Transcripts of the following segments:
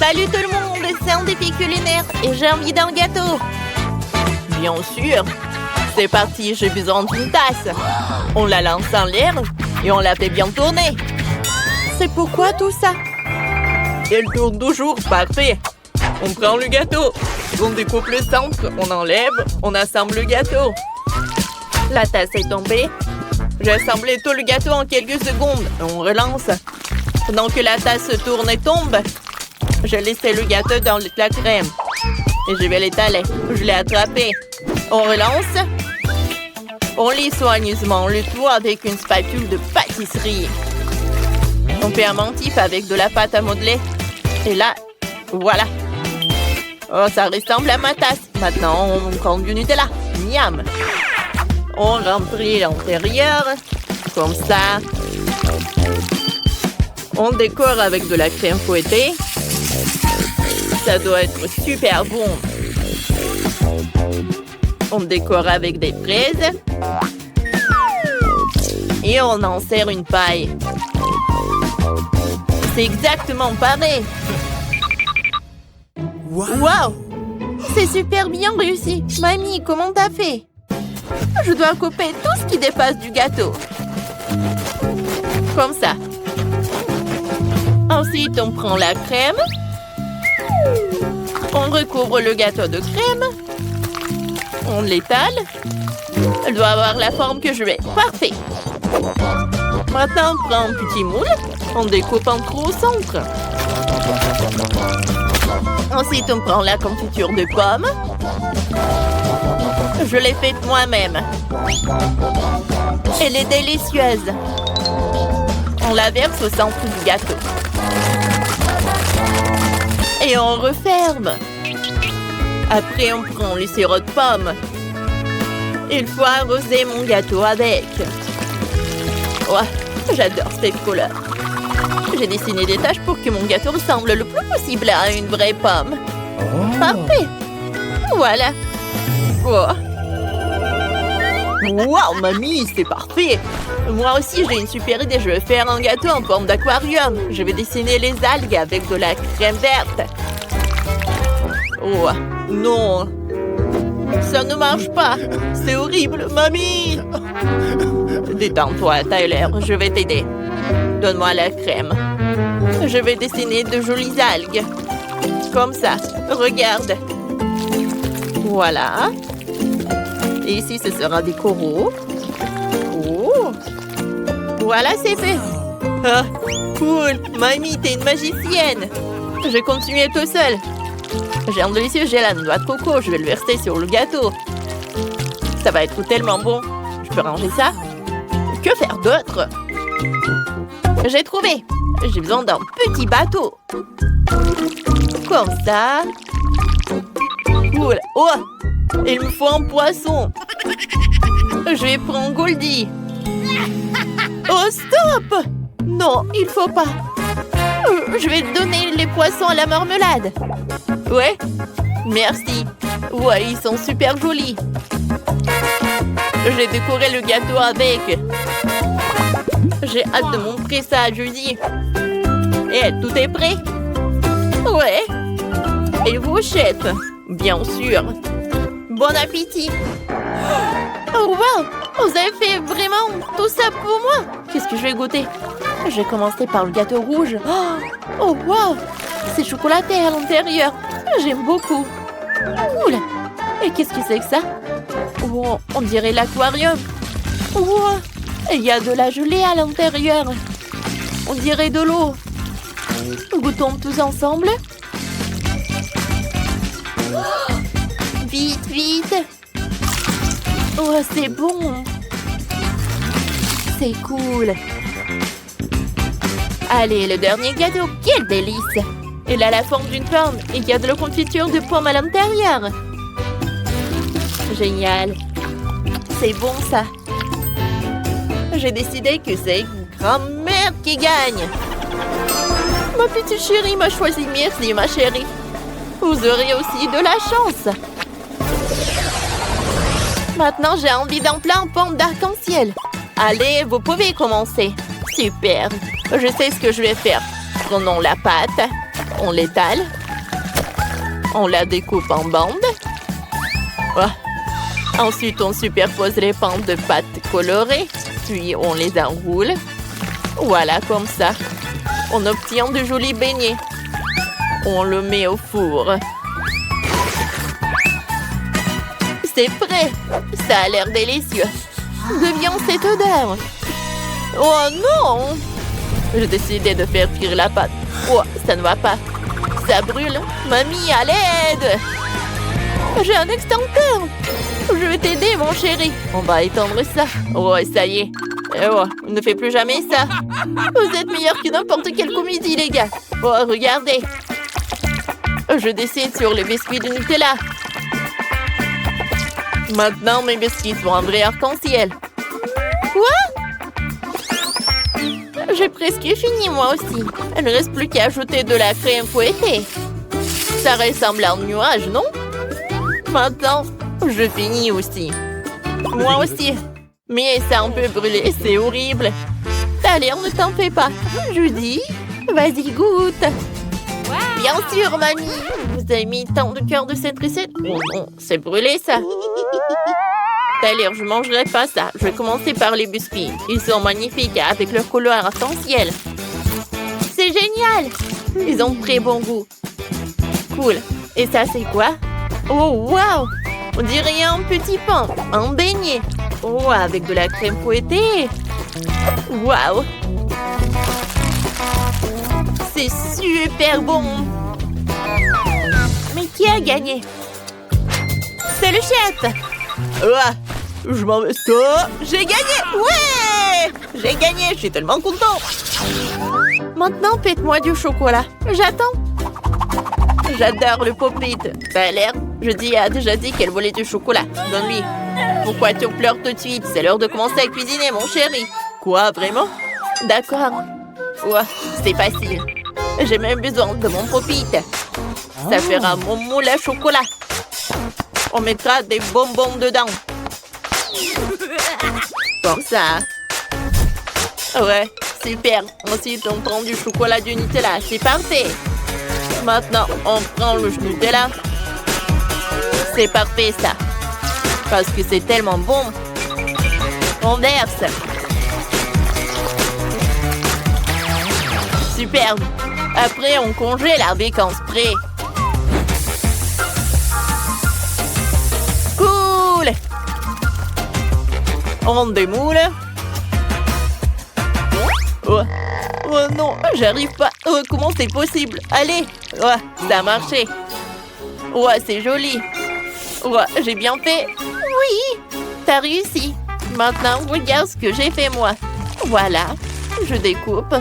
Salut tout le monde, c'est un défi culinaire et j'ai envie d'un gâteau. Bien sûr. C'est parti, j'ai besoin d'une tasse. On la lance en l'air et on la fait bien tourner. C'est pourquoi tout ça? Elle tourne toujours, parfait. On prend le gâteau. On découpe le centre, on enlève, on assemble le gâteau. La tasse est tombée. J'ai assemblé tout le gâteau en quelques secondes. On relance. Pendant que la tasse tourne et tombe, je laissé le gâteau dans la crème. Et je vais l'étaler. Je l'ai attrapé. On relance. On lit soigneusement le tout avec une spatule de pâtisserie. On fait un mentif avec de la pâte à modeler. Et là, voilà. Oh, ça ressemble à ma tasse. Maintenant, on prend du Nutella. Miam. On remplit l'intérieur. Comme ça. On décore avec de la crème fouettée. Ça doit être super bon. On décore avec des fraises. Et on en sert une paille. C'est exactement pareil. Wow! C'est super bien réussi. Mamie, comment t'as fait? Je dois couper tout ce qui dépasse du gâteau. Comme ça. Ensuite, on prend la crème. On recouvre le gâteau de crème. On l'étale. Elle doit avoir la forme que je veux. Parfait. Maintenant, on prend un petit moule. On découpe en trous au centre. Ensuite, on prend la confiture de pommes. Je l'ai faite moi-même. Elle est délicieuse. On la verse au centre du gâteau. Et on referme. Après, on prend le sirop de pomme. Il faut arroser mon gâteau avec. Ouais, j'adore cette couleur. J'ai dessiné des taches pour que mon gâteau ressemble le plus possible à une vraie pomme. Oh. Parfait. Voilà. Oh. Wow, mamie, c'est parfait. Moi aussi, j'ai une super idée. Je vais faire un gâteau en forme d'aquarium. Je vais dessiner les algues avec de la crème verte. Oh, non. Ça ne marche pas. C'est horrible, mamie. Détends-toi, Tyler. Je vais t'aider. Donne-moi la crème. Je vais dessiner de jolies algues. Comme ça. Regarde. Voilà. Et ici, ce sera des coraux. Oh. Voilà, c'est fait. Ah, cool. Mamie, t'es une magicienne. Je vais continuer tout seul. J'ai un délicieux gel à noix de coco. Je vais le verser sur le gâteau. Ça va être tellement bon. Je peux ranger ça? Que faire d'autre? J'ai trouvé. J'ai besoin d'un petit bateau. Comme ça. Cool. Oh! Il me faut un poisson. Je vais prendre Goldie. Oh, stop! Non, il faut pas. Je vais donner les poissons à la marmelade. Ouais? Merci. Ouais, ils sont super jolis. J'ai décoré le gâteau avec. J'ai hâte de montrer ça à Judy. Et tout est prêt? Ouais. Et vous, chef? Bien sûr. Bon appétit. Oh, wow! Vous avez fait vraiment tout ça pour moi? Qu'est-ce que je vais goûter? Je vais commencer par le gâteau rouge. Oh, wow! C'est chocolaté à l'intérieur. J'aime beaucoup. Cool. Et qu'est-ce que c'est que ça? Oh, on dirait l'aquarium. Wow! Il y a de la gelée à l'intérieur. On dirait de l'eau. Goûtons tous ensemble. Vite, vite. Oh, c'est bon. C'est cool. Allez, le dernier gâteau. Quel délice. Il a la forme d'une pomme et il y a de la confiture de pomme à l'intérieur. Génial. C'est bon, ça. J'ai décidé que c'est grand-mère qui gagne. Ma petite chérie m'a choisi. Merci, ma chérie. Vous aurez aussi de la chance. Maintenant, j'ai envie d'un plat en forme d'arc-en-ciel. Allez, vous pouvez commencer. Super. Je sais ce que je vais faire. Prenons la pâte. on l'étale. On la découpe en bandes. Oh. Ensuite, on superpose les pentes de pâte colorée. Puis, on les enroule. Voilà, comme ça. On obtient de jolis beignets. On le met au four. C'est prêt. Ça a l'air délicieux. D'où vient cette odeur? Oh non! J'ai décidé de faire cuire la pâte. Oh, ça ne va pas. Ça brûle. Mamie, à l'aide! J'ai un extincteur. Je vais t'aider, mon chéri. On va étendre ça. Oh, ça y est. Oh, ne fais plus jamais ça. Vous êtes meilleurs que n'importe quelle comédie, les gars. Oh, regardez. Je décide sur les biscuits de Nutella. Maintenant, mes biscuits sont un vrai arc-en-ciel. Quoi? J'ai presque fini, moi aussi. Il ne reste plus qu'à ajouter de la crème fouettée. Ça ressemble à un nuage, non? Maintenant, je finis aussi. Moi aussi. Mais ça a un peu brûlé, c'est horrible. T'as l'air, ne t'en fais pas. Judy, vas-y, goûte. Wow. Bien sûr, mamie. Vous avez mis tant de cœur de cette recette. Oh non, c'est brûlé, ça. T'as l'air, je ne mangerai pas ça. Je vais commencer par les biscuits. Ils sont magnifiques avec leur couleur arc-en-ciel. C'est génial. Ils ont très bon goût. Cool. Et ça, c'est quoi? Oh, wow! On dirait un petit pain, un beignet. Oh, avec de la crème fouettée. Wow! C'est super bon. Mais qui a gagné? C'est le chef. Je m'en vais. J'ai gagné! Ouais! J'ai gagné, je suis tellement content. Maintenant, faites-moi du chocolat. J'attends. J'adore le pop-it. Ça a l'air. Judy a déjà dit qu'elle voulait du chocolat. Donne-lui. Pourquoi tu pleures tout de suite? C'est l'heure de commencer à cuisiner, mon chéri. Quoi, vraiment? D'accord. Ouais, c'est facile. J'ai même besoin de mon pop-it. Ça fera mon moule à chocolat. On mettra des bonbons dedans. Comme ça. Ouais, super. Ensuite, on prend du chocolat du Nutella. C'est parfait. Maintenant, on prend le Nutella. C'est parfait, ça. Parce que c'est tellement bon. On verse. Superbe. Après, on congèle avec un spray. Cool. On démoule. Oh. Oh non, j'arrive pas. Oh, comment c'est possible? Allez. Ouais, ça a marché. Ouais, c'est joli. Ouais, j'ai bien fait. Oui, t'as réussi. Maintenant, regarde ce que j'ai fait moi. Voilà, je découpe.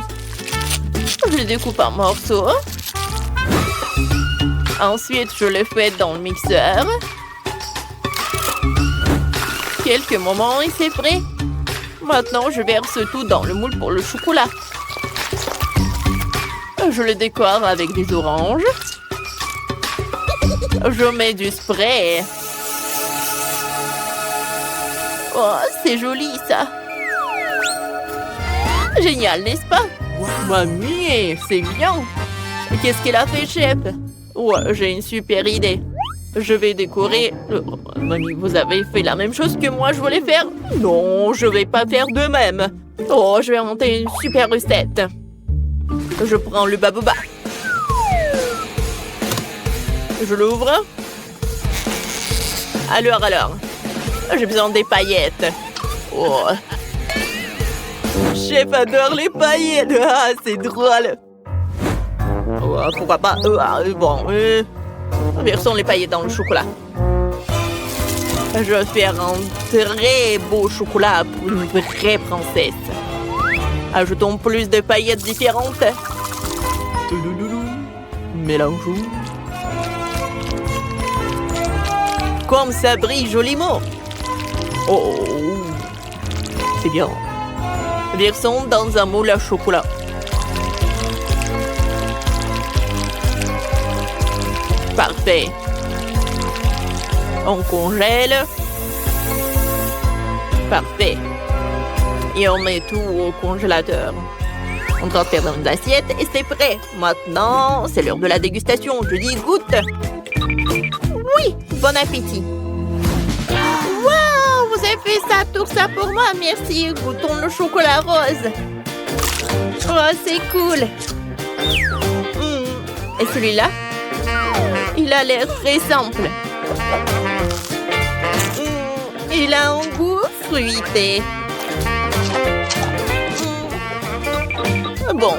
Je découpe en morceaux. Ensuite, je le fais dans le mixeur. Quelques moments et c'est prêt. Maintenant, je verse tout dans le moule pour le chocolat. Je le décore avec des oranges. Je mets du spray. Oh, c'est joli, ça. Génial, n'est-ce pas? Mamie, c'est bien. Qu'est-ce qu'elle a fait, chef? Ouais, j'ai une super idée. Je vais décorer... Mamie, vous avez fait la même chose que moi, je voulais faire? Non, je vais pas faire de même. Oh, je vais inventer une super recette. Je prends le baboba. Je l'ouvre. Alors. J'ai besoin des paillettes. Oh. Chef adore les paillettes. Ah, c'est drôle. Oh, pourquoi pas? Bon, versons les paillettes dans le chocolat. Je vais faire un très beau chocolat pour une vraie princesse. Ajoutons plus de paillettes différentes. Mélangeons. Comme ça brille joliment. Oh, c'est bien. Versons dans un moule à chocolat. Parfait. On congèle. Parfait. Et on met tout au congélateur. On transfère dans une assiette et c'est prêt. Maintenant, c'est l'heure de la dégustation. Je dis goûte. Oui, bon appétit. Waouh, vous avez fait ça, tout ça pour moi. Merci. Goûtons le chocolat rose. Oh, c'est cool. Et celui-là? Il a l'air très simple. Il a un goût fruité. Bon.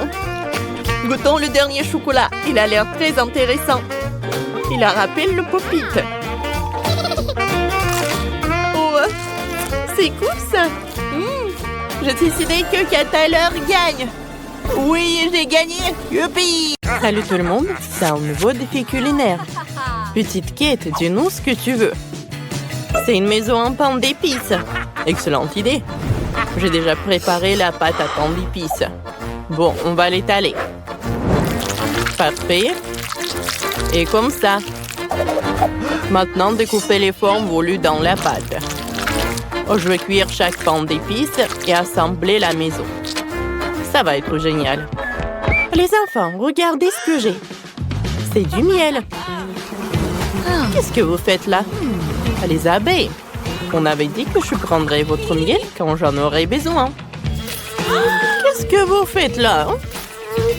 Goûtons le dernier chocolat. Il a l'air très intéressant. Il a rappelle le pop-it. Oh, c'est cool ça. J'ai décidé que Cataleur gagne. Oui, j'ai gagné. Youpi! Salut tout le monde, c'est un nouveau défi culinaire. Petite Kate, dis-nous ce que tu veux. C'est une maison en pain d'épices. Excellente idée. J'ai déjà préparé la pâte à pain d'épices. Bon, on va l'étaler. Parfait. Et comme ça. Maintenant, découpez les formes voulues dans la pâte. Je vais cuire chaque pain d'épices et assembler la maison. Ça va être génial. Les enfants, regardez ce que j'ai. C'est du miel. Qu'est-ce que vous faites là? Les abeilles. On avait dit que je prendrais votre miel quand j'en aurais besoin. Qu'est-ce que vous faites là?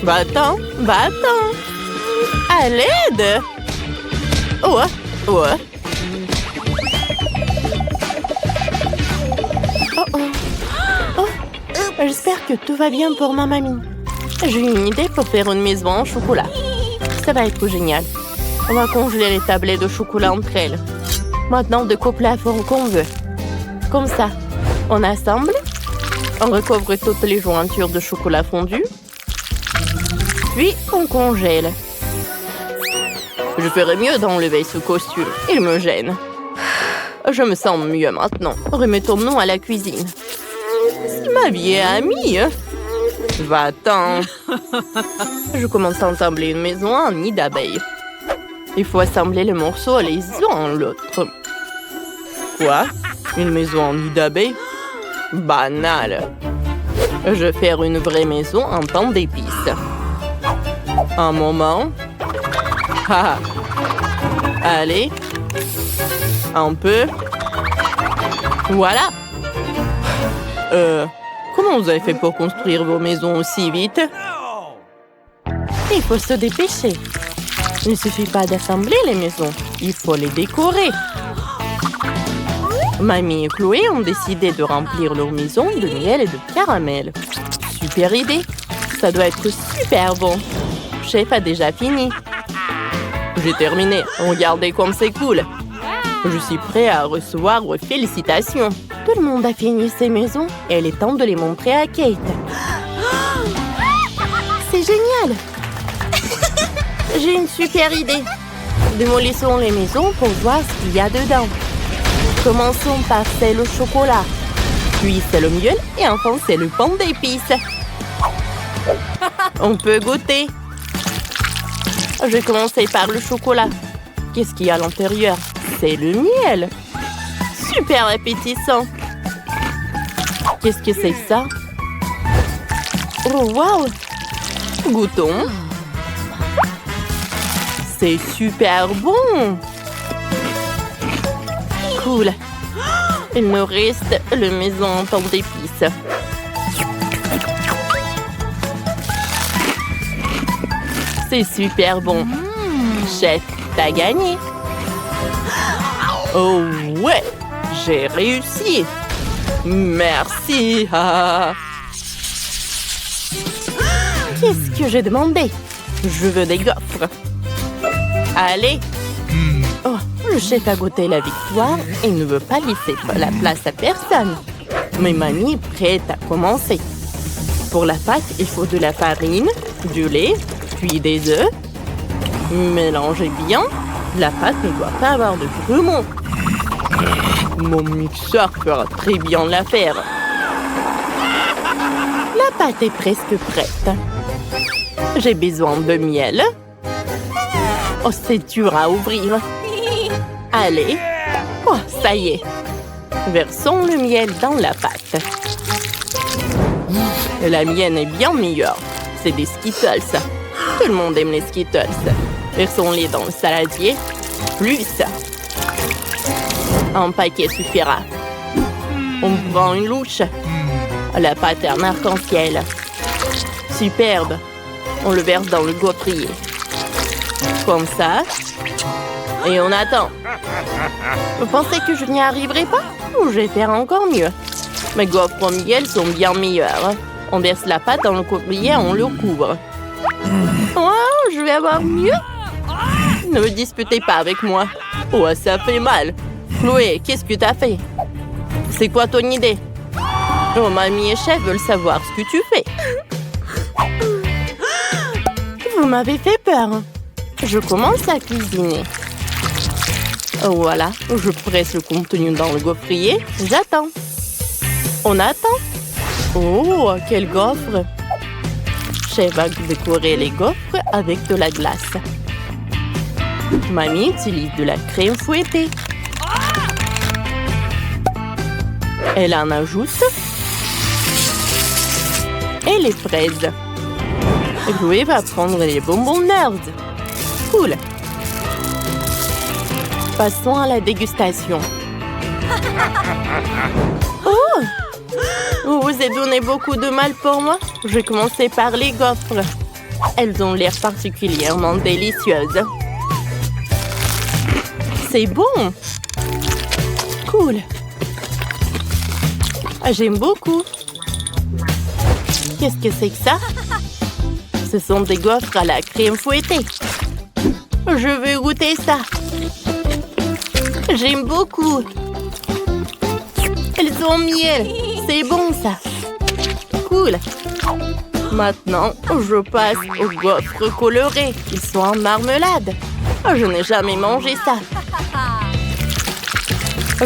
Va-t'en, va-t'en. À l'aide! Ouais. J'espère que tout va bien pour ma mamie. J'ai une idée pour faire une maison en chocolat. Ça va être génial. On va congeler les tablettes de chocolat entre elles. Maintenant, on découpe la forme qu'on veut. Comme ça, on assemble. On recouvre toutes les jointures de chocolat fondu. Puis, on congèle. Je ferais mieux d'enlever ce costume. Il me gêne. Je me sens mieux maintenant. Remettons-nous à la cuisine. C'est ma vieille amie. Va-t'en. Je commence à assembler une maison en nid d'abeilles. Il faut assembler les morceaux les uns en l'autre. Quoi? Une maison en nid d'abeilles? Banal. Je vais faire une vraie maison en pain d'épices. Un moment. Allez. Un peu. Voilà. Comment vous avez fait pour construire vos maisons aussi vite? Il faut se dépêcher. Il ne suffit pas d'assembler les maisons. Il faut les décorer. Mamie et Chloé ont décidé de remplir leur maison de miel et de caramel. Super idée. Ça doit être super bon. Chef a déjà fini. J'ai terminé. Regardez comme c'est cool. Je suis prêt à recevoir vos félicitations. Tout le monde a fini ses maisons et il est temps de les montrer à Kate. C'est génial! J'ai une super idée. Démolissons les maisons pour voir ce qu'il y a dedans. Commençons par celle au chocolat. Puis celle au miel et enfin celle au pain d'épices. On peut goûter. Je vais commencer par le chocolat. Qu'est-ce qu'il y a à l'intérieur? C'est le miel. Super appétissant. Qu'est-ce que c'est ça? Oh, wow! Goûtons. C'est super bon. Cool. Il nous reste le maison en pain d'épices. C'est super bon. Chef, t'as gagné. Oh ouais, j'ai réussi. Merci. Qu'est-ce que j'ai demandé? Je veux des gaufres. Allez. Oh, le chef a goûté la victoire et ne veut pas laisser la place à personne. Mais mamie est prête à commencer. Pour la pâte, il faut de la farine, du lait, puis des œufs. Mélangez bien. La pâte ne doit pas avoir de grumeaux. Mon mixeur fera très bien l'affaire. La pâte est presque prête. J'ai besoin de miel. Oh, c'est dur à ouvrir. Allez. Oh, ça y est. Versons le miel dans la pâte. La mienne est bien meilleure. C'est des Skittles. Tout le monde aime les Skittles. Versons-les dans le saladier. Plus. Un paquet suffira. On prend une louche. La pâte est en arc-en-ciel. Superbe. On le verse dans le gaufrier. Comme ça. Et on attend. Vous pensez que je n'y arriverai pas? Ou je vais faire encore mieux? Mes gaufres au miel sont bien meilleurs. On verse la pâte dans le gaufrier et on le couvre. Oh, je vais avoir mieux? Ne me disputez pas avec moi. Oh, ça fait mal. Chloé, qu'est-ce que t'as fait? C'est quoi ton idée? Oh, mamie et chef veulent savoir ce que tu fais. Vous m'avez fait peur. Je commence à cuisiner. Voilà, je presse le contenu dans le gaufrier. J'attends. On attend. Oh, quel gaufre! Chef va décorer les gaufres avec de la glace. Mamie utilise de la crème fouettée. Elle en ajoute. Et les fraises. Chloé va prendre les bonbons Nerds. Cool. Passons à la dégustation. Oh! Vous vous êtes donné beaucoup de mal pour moi. Je vais commencer par les gaufres. Elles ont l'air particulièrement délicieuses. C'est bon. Cool. J'aime beaucoup. Qu'est-ce que c'est que ça? Ce sont des gaufres à la crème fouettée. Je veux goûter ça. J'aime beaucoup. Elles ont miel. C'est bon, ça. Cool. Maintenant, je passe aux gaufres colorées. Ils sont en marmelade. Je n'ai jamais mangé ça.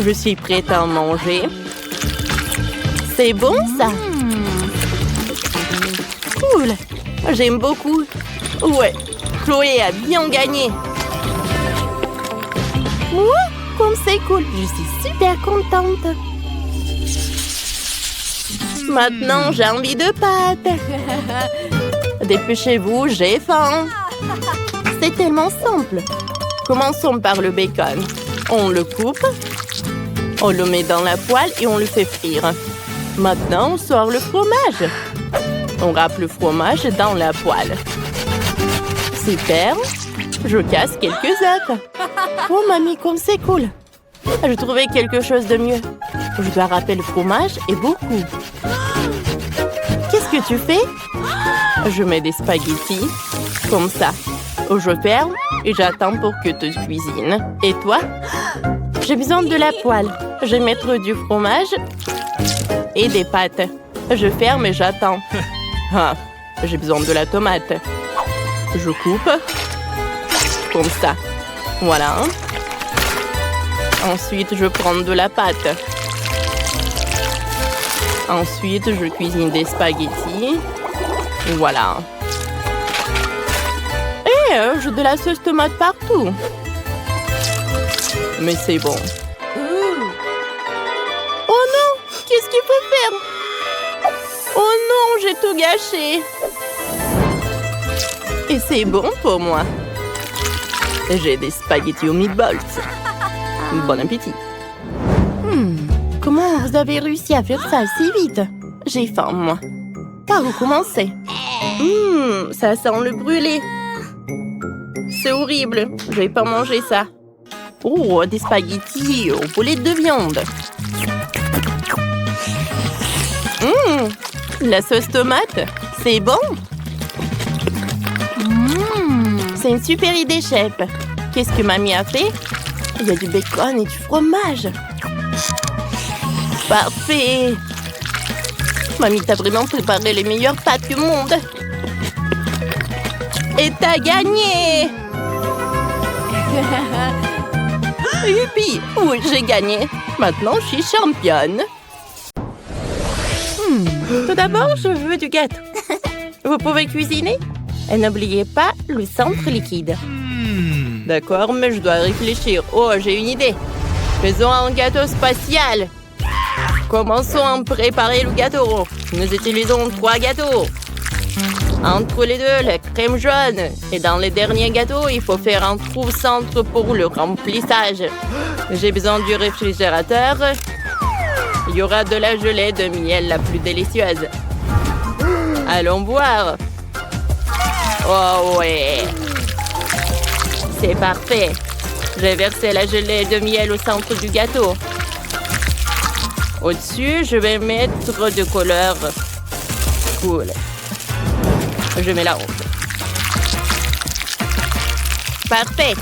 Je suis prête à en manger. C'est bon, ça. Cool. J'aime beaucoup. Ouais, Chloé a bien gagné. Comme c'est cool. Je suis super contente. Maintenant, j'ai envie de pâtes. Dépêchez-vous, j'ai faim. C'est tellement simple. Commençons par le bacon. On le coupe. On le met dans la poêle et on le fait frire. Maintenant, on sort le fromage. On râpe le fromage dans la poêle. Super. Je casse quelques œufs. Oh, mamie, comme c'est cool. Je trouvais quelque chose de mieux. Je dois râper le fromage et beaucoup. Qu'est-ce que tu fais? Je mets des spaghettis. Comme ça. Je ferme et j'attends pour que tu cuisines. Et toi? J'ai besoin de la poêle. Je vais mettre du fromage et des pâtes. Je ferme et j'attends. Ah, j'ai besoin de la tomate. Je coupe. Comme ça. Voilà. Ensuite, je prends de la pâte. Ensuite, je cuisine des spaghettis. Voilà. Et j'ai de la sauce tomate partout. Mais c'est bon. Oh non! Qu'est-ce qu'il faut faire? Oh non, j'ai tout gâché. Et c'est bon pour moi. J'ai des spaghettis aux meatballs. Bon appétit. Comment vous avez réussi à faire ça si vite? J'ai faim, moi. Par où commencer? Ça sent le brûlé. C'est horrible. Je vais pas manger ça. Oh, des spaghettis aux boulettes de viande. La sauce tomate, c'est bon. C'est une super idée, chef. Qu'est-ce que mamie a fait? Il y a du bacon et du fromage. Parfait. Mamie t'a vraiment préparé les meilleures pâtes du monde. Et t'as gagné. Youpi! Oui, j'ai gagné. Maintenant, je suis championne. Tout d'abord, je veux du gâteau. Vous pouvez cuisiner? Et n'oubliez pas le centre liquide. D'accord, mais je dois réfléchir. Oh, j'ai une idée. Faisons un gâteau spatial. Commençons à préparer le gâteau. Nous utilisons 3 gâteaux. Entre les deux, la crème jaune. Et dans les derniers gâteaux, il faut faire un trou au centre pour le remplissage. J'ai besoin du réfrigérateur. Il y aura de la gelée de miel la plus délicieuse. Allons voir. Oh ouais. C'est parfait. J'ai versé la gelée de miel au centre du gâteau. Au-dessus, je vais mettre de couleur. Cool. Je mets la honte. Parfait.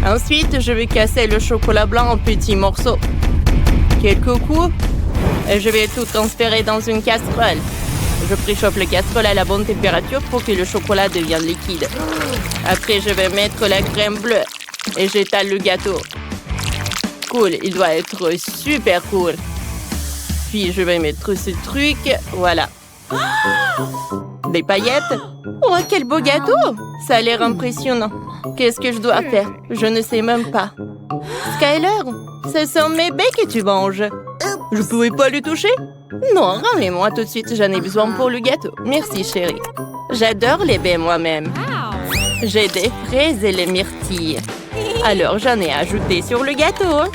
Ensuite, je vais casser le chocolat blanc en petits morceaux. Quelques coups, et je vais tout transférer dans une casserole. Je préchauffe la casserole à la bonne température pour que le chocolat devienne liquide. Après, je vais mettre la crème bleue et j'étale le gâteau. Cool, il doit être super cool. Puis, je vais mettre ce truc, voilà. Des paillettes. Oh, quel beau gâteau! Ça a l'air impressionnant. Qu'est-ce que je dois faire? Je ne sais même pas. Skyler, ce sont mes baies que tu manges. Je pouvais pas les toucher? Non, ramène-moi tout de suite, j'en ai besoin pour le gâteau. Merci, chérie. J'adore les baies moi-même. J'ai des fraises et les myrtilles. Alors, j'en ai ajouté sur le gâteau.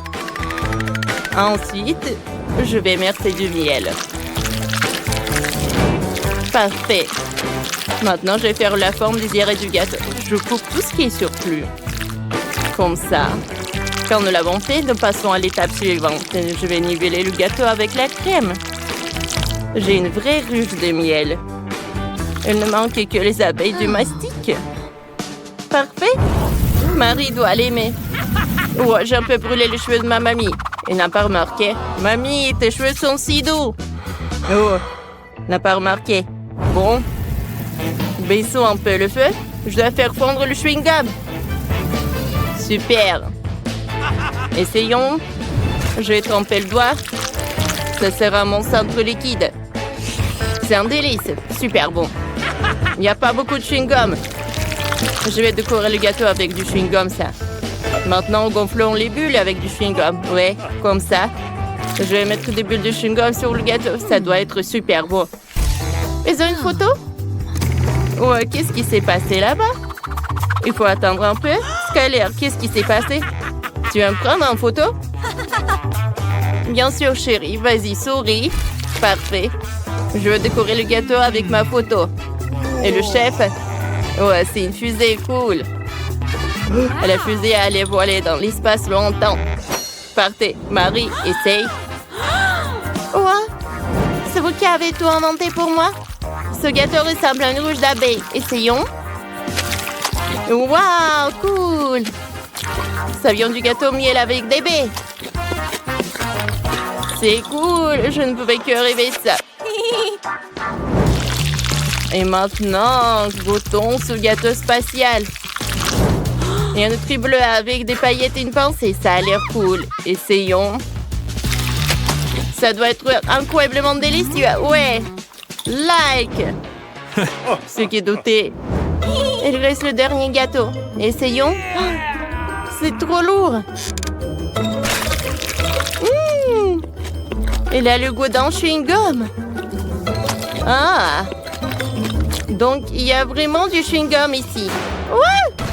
Ensuite, je vais mettre du miel. Parfait. Maintenant, je vais faire la forme désirée du gâteau. Je coupe tout ce qui est surplus. Comme ça. Quand nous l'avons fait, nous passons à l'étape suivante. Je vais niveler le gâteau avec la crème. J'ai une vraie ruche de miel. Il ne manque que les abeilles du mastic. Parfait. Marie doit l'aimer. Oh, j'ai un peu brûlé les cheveux de ma mamie. Elle n'a pas remarqué. Mamie, tes cheveux sont si doux. Oh, n'a pas remarqué. Bon. Baissons un peu le feu. Je dois faire fondre le chewing-gum. Super. Essayons. Je vais tremper le doigt. Ça sera mon centre liquide. C'est un délice. Super bon. Il n'y a pas beaucoup de chewing-gum. Je vais décorer le gâteau avec du chewing-gum, ça. Maintenant, gonflons les bulles avec du chewing-gum. Ouais, comme ça. Je vais mettre des bulles de chewing-gum sur le gâteau. Ça doit être super beau. Ils ont une photo? Ouais, qu'est-ce qui s'est passé là-bas? Il faut attendre un peu. Skyler, qu'est-ce qui s'est passé? Tu vas me prendre en photo? Bien sûr, chérie. Vas-y, souris. Parfait. Je veux décorer le gâteau avec ma photo. Et le chef? Ouais, c'est une fusée cool. La fusée allait voler dans l'espace longtemps. Partez. Marie, essaye. Ouais. C'est vous qui avez tout inventé pour moi? Ce gâteau ressemble à une ruche d'abeilles. Essayons. Waouh, cool! Ça vient du gâteau miel avec des baies. C'est cool, je ne pouvais que rêver ça. Et maintenant, goûtons ce gâteau spatial. Et un truc bleu avec des paillettes et une pensée, ça a l'air cool. Essayons. Ça doit être incroyablement délicieux. Ouais, like. Ce qui est douté. Il reste le dernier gâteau. Essayons. C'est trop lourd. Il a le goût d'un chewing-gum. Ah. Donc, il y a vraiment du chewing-gum ici. Ouais.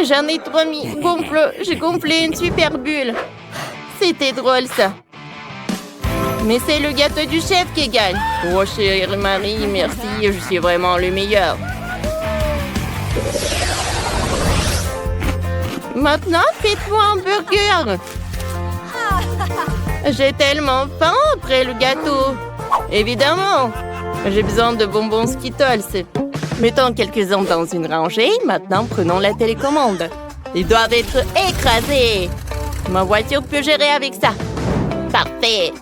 J'en ai trop mis. J'ai gonflé une super bulle. C'était drôle, ça. Mais c'est le gâteau du chef qui gagne. Oh, chérie Marie, merci. Je suis vraiment le meilleur. Maintenant, faites-moi un burger. J'ai tellement faim après le gâteau. Évidemment. J'ai besoin de bonbons Skittles. Mettons quelques-uns dans une rangée. Maintenant, prenons la télécommande. Ils doivent être écrasés. Ma voiture peut gérer avec ça. Parfait.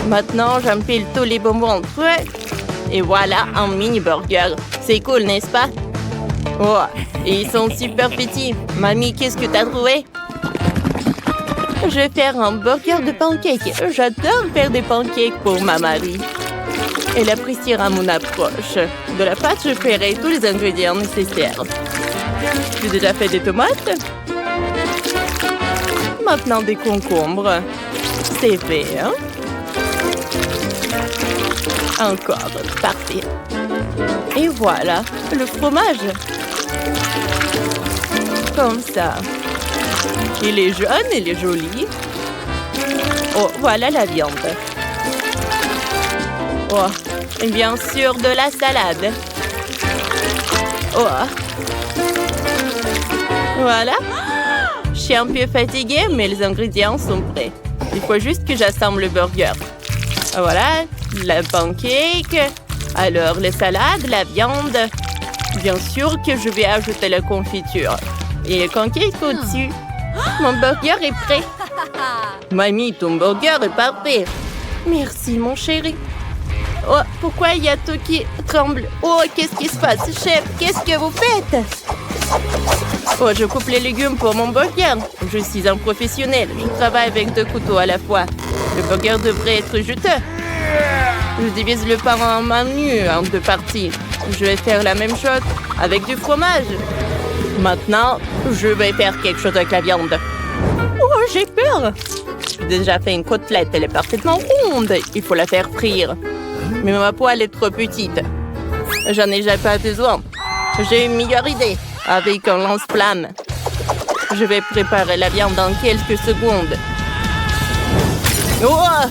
Maintenant, j'empile tous les bonbons entre eux. Et voilà un mini-burger. C'est cool, n'est-ce pas? Oh, et ils sont super petits. Mamie, qu'est-ce que t'as trouvé? Je vais faire un burger de pancakes. J'adore faire des pancakes pour ma Marie. Elle appréciera mon approche. De la pâte, je ferai tous les ingrédients nécessaires. J'ai déjà fait des tomates. Maintenant, des concombres. C'est fait, hein? Encore, parfait. Et voilà, le fromage. Comme ça. Il est jaune, il est joli. Oh, voilà la viande. Oh, et bien sûr de la salade. Oh. Voilà. Je suis un peu fatiguée, mais les ingrédients sont prêts. Il faut juste que j'assemble le burger. Voilà, le pancake. Alors, les salades, la viande. Bien sûr que je vais ajouter la confiture. Et le pancake au-dessus. Mon burger est prêt. Mamie, ton burger est parfait. Merci, mon chéri. Oh, pourquoi il y a tout qui tremble? Oh, qu'est-ce qui se passe, chef? Qu'est-ce que vous faites? Oh, je coupe les légumes pour mon burger. Je suis un professionnel. Je travaille avec 2 couteaux à la fois. Le burger devrait être juteux. Je divise le pain en menu en 2 parties. Je vais faire la même chose avec du fromage. Maintenant, je vais faire quelque chose avec la viande. Oh, j'ai peur. J'ai déjà fait une côtelette. Elle est parfaitement ronde. Il faut la faire frire. Mais ma poêle est trop petite. J'en ai déjà pas besoin. J'ai une meilleure idée. Avec un lance-flamme. Je vais préparer la viande dans quelques secondes. Oh!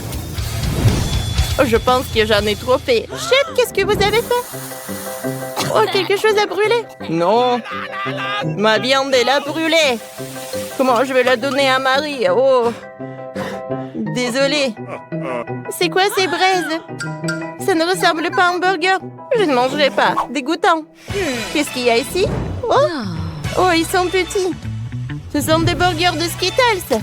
Je pense que j'en ai trop fait. Chef, qu'est-ce que vous avez fait? Oh, quelque chose a brûlé? Non. Ma viande, elle a brûlé. Comment je vais la donner à Marie? Oh. Désolée. C'est quoi ces braises? Ça ne ressemble pas à un burger. Je ne mangerai pas. Dégoûtant. Qu'est-ce qu'il y a ici? Oh. Oh, ils sont petits. Ce sont des burgers de Skittles.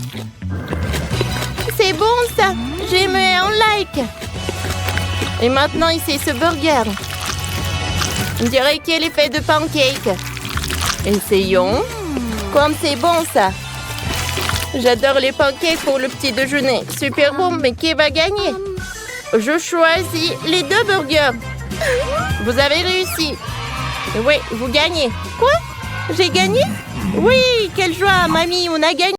C'est bon, ça. J'ai mis un like. Et maintenant, ici, ce burger. On dirait qu'il est fait de pancakes. Essayons. Comme c'est bon, ça. J'adore les pancakes pour le petit déjeuner. Super bon, mais qui va gagner? Je choisis les 2 burgers. Vous avez réussi. Oui, vous gagnez. Quoi? J'ai gagné? Oui, quelle joie, mamie, on a gagné.